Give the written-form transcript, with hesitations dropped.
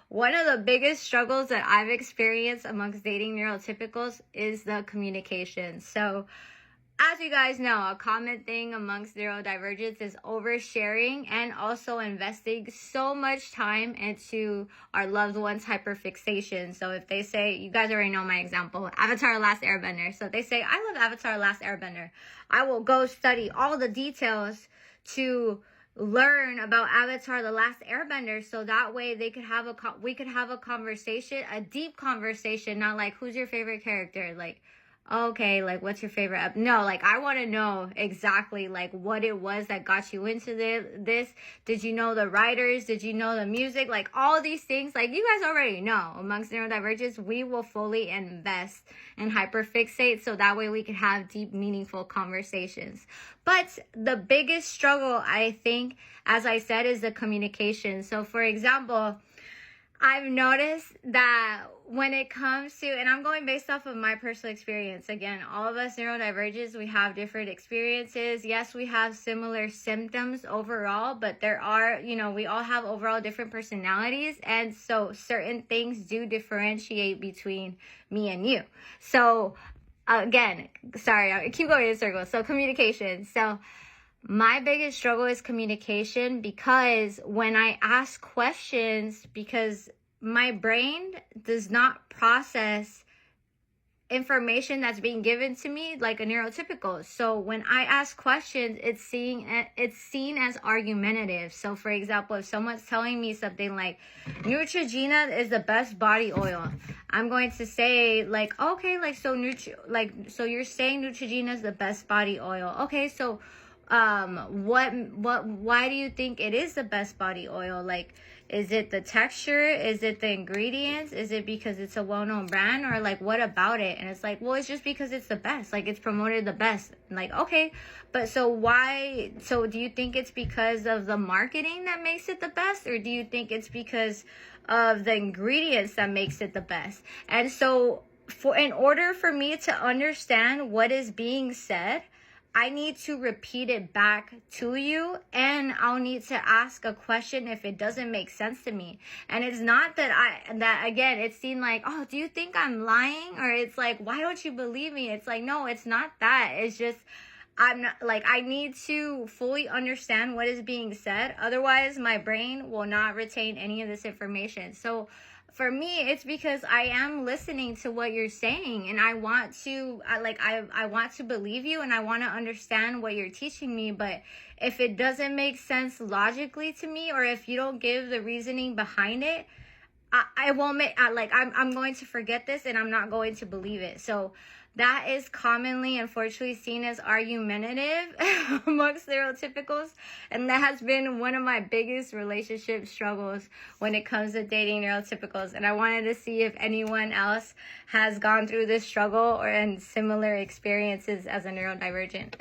one of the biggest struggles that I've experienced amongst dating neurotypicals is the communication. So, as you guys know, a common thing amongst neurodivergents is oversharing and also investing so much time into our loved ones' hyperfixation. So if they say, you guys already know my example, Avatar: Last Airbender. So if they say, I love Avatar: Last Airbender, I will go study all the details to learn about Avatar: The Last Airbender, so that way they could have we could have a conversation, a deep conversation, not like, who's your favorite character, like, okay, like, what's your favorite no, like, I want to know exactly like what it was that got you into this. Did you know the writers? Did you know the music? Like, all these things, like, you guys already know. Amongst neurodivergents, we will fully invest and hyperfixate so that way we can have deep, meaningful conversations. But the biggest struggle, I think, as I said, is the communication. So for example, I've noticed that when it comes to, and I'm going based off of my personal experience. Again, all of us neurodivergents, we have different experiences. Yes, we have similar symptoms overall, but there are, we all have overall different personalities. And so certain things do differentiate between me and you. So again, sorry, I keep going in circles. So communication. So my biggest struggle is communication, because when I ask questions, because my brain does not process information that's being given to me like a neurotypical. So when I ask questions, it's seen as argumentative. So for example, if someone's telling me something like Neutrogena is the best body oil, I'm going to say like, okay, like, so you're saying Neutrogena is the best body oil. Okay, so why do you think it is the best body oil? Like, is it the texture? Is it the ingredients? Is it because it's a well-known brand? Or like, what about it? And it's like, well, it's just because it's the best. Like, it's promoted the best. Like, okay, but so why? So do you think it's because of the marketing that makes it the best? Or do you think it's because of the ingredients that makes it the best? And so in order for me to understand what is being said, I need to repeat it back to you, and I'll need to ask a question if it doesn't make sense to me. And it's not that again, it seemed like, oh, do you think I'm lying? Or it's like, why don't you believe me? It's like, no, it's not that. It's just, I'm not, like, I need to fully understand what is being said. Otherwise, my brain will not retain any of this information. So for me, it's because I am listening to what you're saying, and I want to, I want to believe you, and I want to understand what you're teaching me. But if it doesn't make sense logically to me, or if you don't give the reasoning behind it, I won't make, I'm going to forget this, and I'm not going to believe it. So that is commonly, unfortunately, seen as argumentative amongst neurotypicals. And that has been one of my biggest relationship struggles when it comes to dating neurotypicals. And I wanted to see if anyone else has gone through this struggle or in similar experiences as a neurodivergent.